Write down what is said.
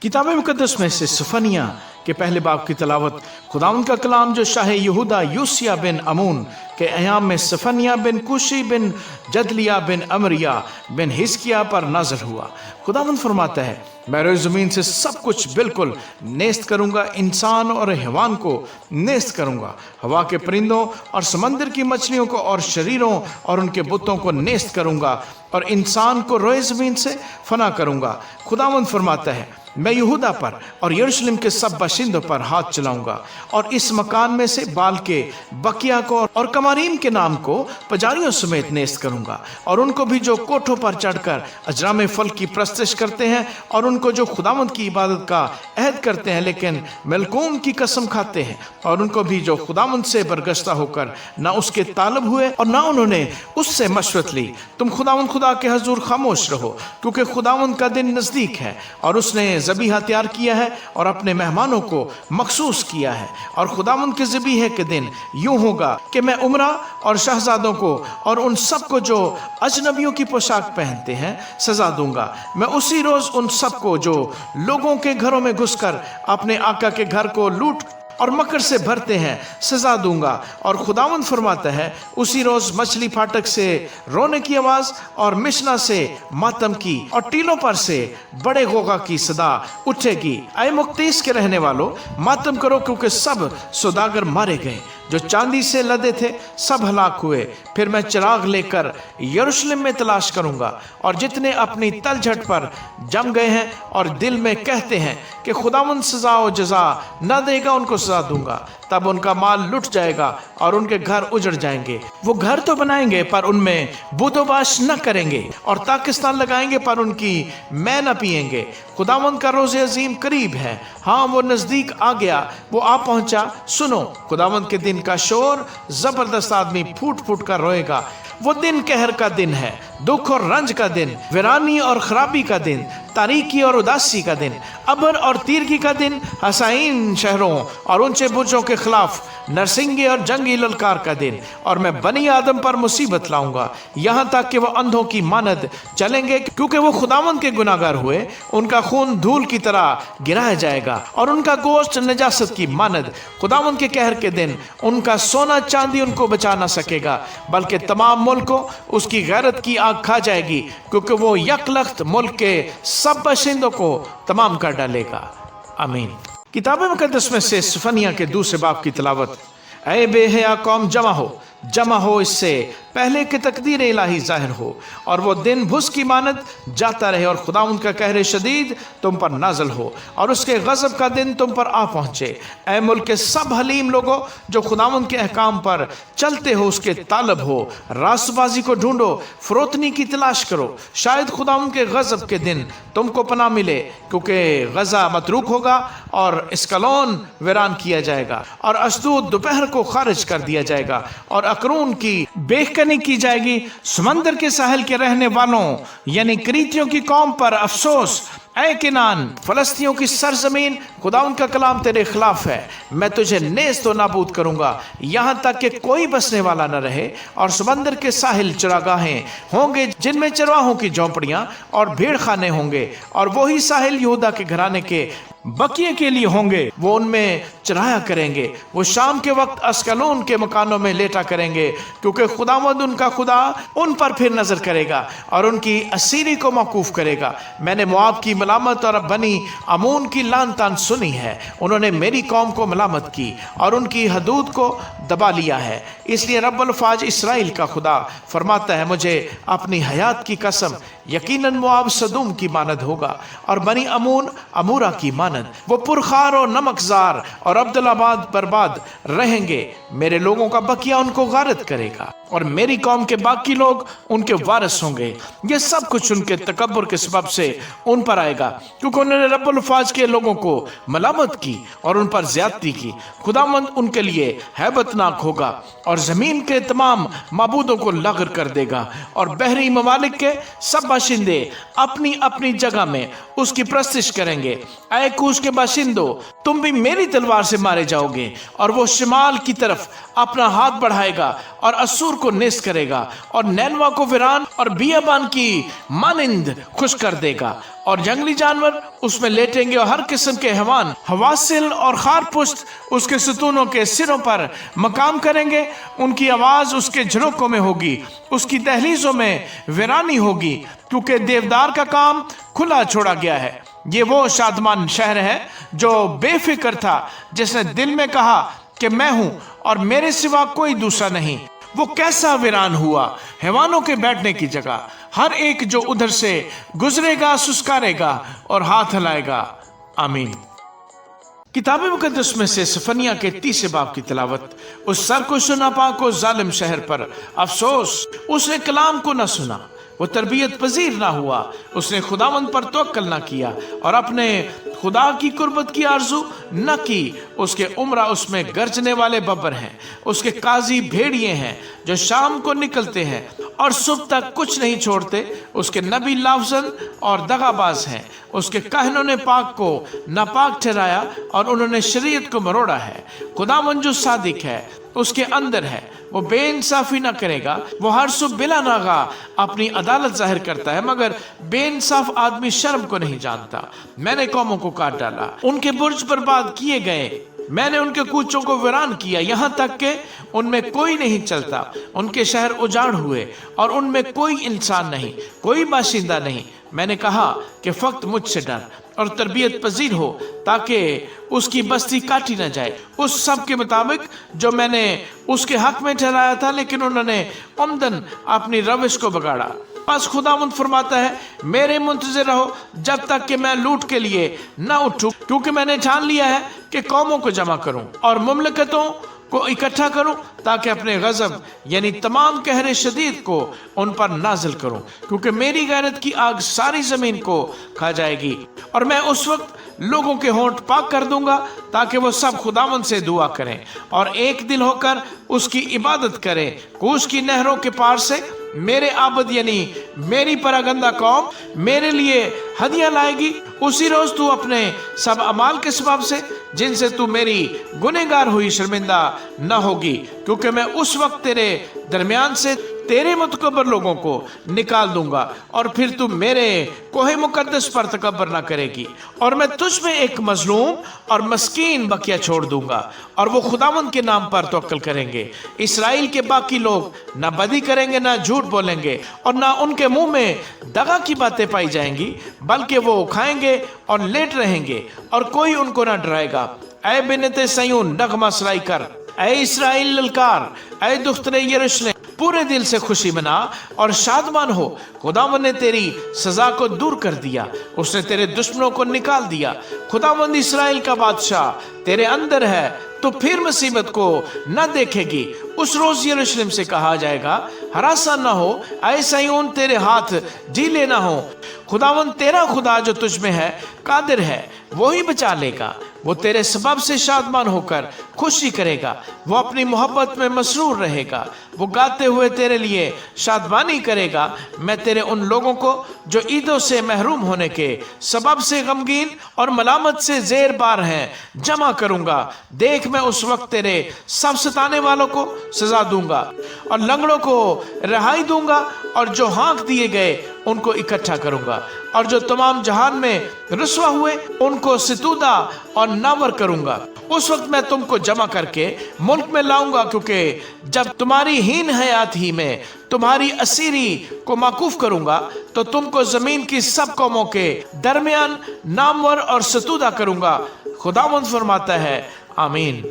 किताब मुकद्दस में से सफनिया के पहले बाब की तलावत खुदावंद का कलाम जो शाह यहूदा यूसिया बिन अमून के अयाम में सफनिया बिन कुशी बिन जदलिया बिन अमरिया बिन हिस्किया पर नाज़िल हुआ। खुदावंद फरमाता है, मैं रोज़ ज़मीन से सब कुछ बिल्कुल नेस्त करूँगा, इंसान और हैवान को नेस्त करूँगा, हवा के परिंदों और समंदर की मछलियों को और शरीरों और उनके बुतों को नेस्त करूँगा और इंसान को रोए ज़मीन से फना करूँगा। खुदावंद फरमाता है, मैं यहूदा पर और यरूशलेम के सब बाशिंदों पर हाथ चलाऊंगा और इस मकान में से बाल के बकिया को और कमारीम के नाम को पुजारियों समेत नेस्त करूंगा और उनको भी जो कोठों पर चढ़कर अजराम फल की प्रस्तिश करते हैं और उनको जो खुदावंद की इबादत का अहद करते हैं लेकिन मलकूम की कसम खाते हैं और उनको भी जो खुदावंद से बरगश्ता होकर ना उसके तालब हुए और ना उन्होंने उससे मशवरत ली। तुम खुदावंद खुदा के हजूर खामोश रहो, क्योंकि खुदावंद का दिन नज़दीक है और उसने ज़बीहा तैयार किया है और अपने मेहमानों को मखसूस किया है। और खुदावंद के ज़बीहे के दिन यूं होगा कि मैं उमरा और शहजादों को और उन सब को जो अजनबियों की पोशाक पहनते हैं सजा दूंगा। मैं उसी रोज़ उन सब को जो लोगों के घरों में घुसकर अपने आका के घर को लूट और मकर से भरते हैं सजा दूंगा। और खुदावंद फरमाता है, उसी रोज मछली फाटक से रोने की आवाज और मिशना से मातम की और टीलों पर से बड़े गोगा की सदा उठेगी। ऐ मुक्तीस के रहने वालों, मातम करो, क्योंकि सब सौदागर मारे गए, जो चांदी से लदे थे सब हलाक हुए। फिर मैं चिराग लेकर यरूशलेम में तलाश करूंगा और जितने अपनी तलझट पर जम गए हैं और दिल में कहते हैं कि खुदावंद सजा और जजा न देगा, उनको सजा दूंगा, तब उनका माल लुट जाएगा और उनके घर उजड़ जाएंगे। वो घर तो बनाएंगे पर उनमें बूदोबाश न करेंगे और ताकिस्तान लगाएंगे पर उनकी मैं न पिएंगे। खुदावंद का रोज़ अजीम करीब है, हाँ वो नज़दीक आ गया, वो आ पहुंचा। सुनो, खुदावंद के दिन का शोर, जबरदस्त आदमी फूट फूट कर रोएगा। वो दिन कहर का दिन है, दुख और रंज का दिन, वीरानी और खराबी का दिन, तारीकी और उदासी का दिन, अबर और तीरगी का दिन, हसाइन शहरों और ऊंचे बुर्जों के खिलाफ नरसिंगे और जंगी ललकार का दिन। और मैं बनी आदम पर मुसीबत लाऊंगा, यहाँ तक कि वो अंधों की मानद चलेंगे, क्योंकि वो खुदावंद के गुनाहगार हुए। उनका खून धूल की तरह गिराया जाएगा और उनका गोश्त नजासत की मानद। खुदावंद के कहर के दिन उनका सोना चांदी उनको बचा ना सकेगा, बल्कि तमाम मुल्क को उसकी गैरत की आग खा जाएगी, क्योंकि वो यकलख्त मुल्क के सब बाशिंदों को तमाम कर डालेगा। आमीन। किताब मुकद्दस में से सफनिया के दूसरे बाब की तलावत। ऐ बेहया कौम, जमा हो, इससे पहले कि तकदीर इलाही जाहिर हो और वो दिन भुस की मानद जाता रहे और खुदावंद का कहर शदीद तुम पर नाजल हो और उसके गज़ब का दिन तुम पर आ पहुँचे। ऐ मुल्क के सब हलीम लोगों जो खुदावंद के अहकाम पर चलते हो, उसके तालब हो, रास्तबाजी को ढूंढो, फरोतनी की तलाश करो, शायद खुदावंद के गज़ब के दिन तुमको पनाह मिले, क्योंकि गज़ा मतरूक होगा और इस्कलोन वीरान किया जाएगा और अशदूद दोपहर को खारिज कर दिया जाएगा और अकरून की बेखनी की जाएगी। समंदर के साहिल के रहने वालों यानी क्रीतियों की कौम पर अफसोस। ऐ किनान, फलस्तियों की सरजमीन, खुदावंद का कलाम तेरे खिलाफ है, मैं तुझे नेस्त व नाबूद करूंगा, यहाँ तक कि कोई बसने वाला न रहे। और समंदर के साहिल चरागाहें होंगे जिनमें चरवाहों की झोंपड़ियाँ और भेड़ खाने होंगे, और वही साहिल यहूदा के घराने के बकिए के लिए होंगे, वो उनमें चराया करेंगे। वो शाम के वक्त अस्कलोन के मकानों में लेटा करेंगे, क्योंकि खुदावंद उनका खुदा उन पर फिर नजर करेगा और उनकी असीरी को मौकूफ करेगा। मैंने मोआब की मलामत और बनी अमून की लान तान सुनी है, उन्होंने मेरी कौम को मलामत की और उनकी हदूद को दबा लिया है। इसलिए रब्बुल फाज इसराइल का खुदा फरमाता है, मुझे अपनी हयात की कसम, यकीनन मोआब सदूम की मानद होगा और बनी अमून अमूरा की मानद। वो पुरखार और नमकजार और अब्दुल्लाबाद बर्बाद रहेंगे। मेरे लोगों का बकिया उनको गारत करेगा और मेरी कौम के बाकी लोग उनके वारिस होंगे। ये सब कुछ उनके तकब्बुर के सबब से उन पर आएगा, क्योंकि उन्होंने रब्बुल फाज के लोगों को मलामत की और उन पर ज्यादती की। खुदावंद उनके लिए हैबतनाक होगा और जमीन के तमाम माबूदों को लग़र कर देगा और बहरी ममालिक के सब बाशिंदे अपनी अपनी जगह में उसकी प्रस्तिश करेंगे। ऐ कूश के बाशिंदो, तुम भी मेरी तलवार تلوار سے مارے جاؤ گے، اور وہ شمال کی طرف اپنا ہاتھ بڑھائے گا اور اسور کو نیست کرے گا اور نینوا کو ویران اور بیابان کی مانند خشک کر دے گا، اور جنگلی جانور اس میں لیٹیں گے، اور ہر قسم کے حیوان حواسل اور خارپشت اس کے ستونوں کے سروں پر مقام کریں گے۔ ان کی آواز اس کے جھروکوں میں ہوگی، اس کی دہلیزوں میں ویرانی ہوگی، کیونکہ دیودار کا کام کھلا چھوڑا گیا ہے۔ یہ وہ شادمان شہر ہے جو بے فکر تھا، جس نے دل میں کہا کہ میں ہوں اور میرے سوا کوئی دوسرا نہیں۔ وہ کیسا ویران ہوا، حیوانوں کے بیٹھنے کی جگہ، ہر ایک جو ادھر سے گزرے گا سسکارے گا اور ہاتھ ہلائے گا۔ آمین۔ کتاب مقدس میں سے صفنیہ کے 30 باب کی تلاوت۔ اس سرکش و ناپاک و ظالم شہر پر افسوس، اس نے کلام کو نہ سنا، وہ تربیت پذیر نہ ہوا، اس نے خداوند پر توکل نہ کیا اور اپنے خدا کی قربت کی آرزو نہ کی۔ اس کے عمرہ اس میں گرجنے والے ببر ہیں، اس کے قاضی بھیڑیے ہیں جو شام کو نکلتے ہیں اور صبح تک کچھ نہیں چھوڑتے۔ اس کے نبی لافزن اور دغا باز ہیں، اس کے کاہنوں نے پاک کو ناپاک ٹھہرایا اور انہوں نے شریعت کو مروڑا ہے۔ خداوند جو صادق ہے اس کے اندر ہے، وہ بے انصافی نہ کرے گا۔ وہ ہر صبح بلا ناغہ اپنی عدالت ظاہر کرتا ہے، مگر بے انصاف آدمی شرم کو نہیں جانتا۔ میں نے قوموں کو کاٹ ڈالا، ان کے برج برباد کیے گئے، میں نے ان کے کوچوں کو ویران کیا، یہاں تک کہ ان میں کوئی نہیں چلتا۔ ان کے شہر اجاڑ ہوئے اور ان میں کوئی انسان نہیں، کوئی باشندہ نہیں۔ میں نے کہا کہ فقط مجھ سے ڈر اور تربیت پذیر ہو، تاکہ اس کی بستی کاٹی نہ جائے، اس سب کے مطابق جو میں نے اس کے حق میں ٹھہرایا تھا، لیکن انہوں نے عمدن اپنی روش کو بگاڑا۔ بس خداوند فرماتا ہے، میرے منتظر رہو جب تک کہ میں لوٹ کے لیے نہ اٹھوں، کیونکہ میں نے ٹھان لیا ہے کہ قوموں کو جمع کروں اور مملکتوں کو اکٹھا کروں، تاکہ اپنے غضب یعنی تمام قہر شدید کو ان پر نازل کروں، کیونکہ میری غیرت کی آگ ساری زمین کو کھا جائے گی، اور میں اس وقت لوگوں کے ہونٹ پاک کر دوں گا تاکہ وہ سب خداوند سے دعا کریں اور ایک دل ہو کر اس کی عبادت کریں۔ کوش کی نہروں کے پار سے میرے عابد یعنی میری پراگندہ قوم میرے لیے ہدیہ لائے گی۔ اسی روز تو اپنے سب اعمال کے سبب سے جن سے تو میری گنہگار ہوئی شرمندہ نہ ہوگی، کیونکہ میں اس وقت تیرے درمیان سے تیرے متکبر لوگوں کو نکال دوں گا، اور پھر تو میرے کوہ مقدس پر تکبر نہ کرے گی، اور میں تجھ میں ایک مظلوم اور مسکین بقیہ چھوڑ دوں گا، اور وہ خداوند کے نام پر توکل کریں گے۔ اسرائیل کے باقی لوگ نہ بدی کریں گے، نہ جھوٹ بولیں گے، اور نہ ان کے منہ میں دغا کی باتیں پائی جائیں گی، بلکہ وہ کھائیں گے اور لیٹ رہیں گے، اور کوئی ان کو نہ ڈرائے گا۔ اے بنت سیون نغمہ سرائی کر، اے اسرائیل للکار، اے دختر یروشلم پورے دل سے خوشی منا اور شادمان ہو۔ خداوند نے تیری سزا کو دور کر دیا، اس نے تیرے دشمنوں کو نکال دیا۔ خداوند اسرائیل کا بادشاہ تیرے اندر ہے، تو پھر مصیبت کو نہ دیکھے گی۔ اس روز یروشلم سے کہا جائے گا، ہراساں نہ ہو، اے سیون تیرے ہاتھ ڈھیلے نہ ہو۔ خداوند تیرا خدا جو تجھ میں ہے قادر ہے، وہی بچا لے گا۔ وہ تیرے سبب سے شادمان ہو کر خوشی کرے گا، وہ اپنی محبت میں مسرور رہے گا، وہ گاتے ہوئے تیرے لیے شادمانی کرے گا۔ میں تیرے ان لوگوں کو جو عیدوں سے محروم ہونے کے سبب سے غمگین اور ملامت سے زیر بار ہیں جمع کروں گا۔ دیکھ میں اس وقت تیرے سب ستانے والوں کو سزا دوں گا اور لنگڑوں کو رہائی دوں گا، اور جو ہانک دیے گئے ان کو اکٹھا کروں گا، اور جو تمام جہان میں رسوا ہوئے ان کو ستودہ اور نامور کروں گا۔ اس وقت میں تم کو جمع کر کے ملک میں لاؤں گا، کیونکہ جب تمہاری ہین حیات ہی میں تمہاری اسیری کو موقوف کروں گا تو تم کو زمین کی سب قوموں کے درمیان نامور اور ستودہ کروں گا۔ خداوند فرماتا ہے، آمین۔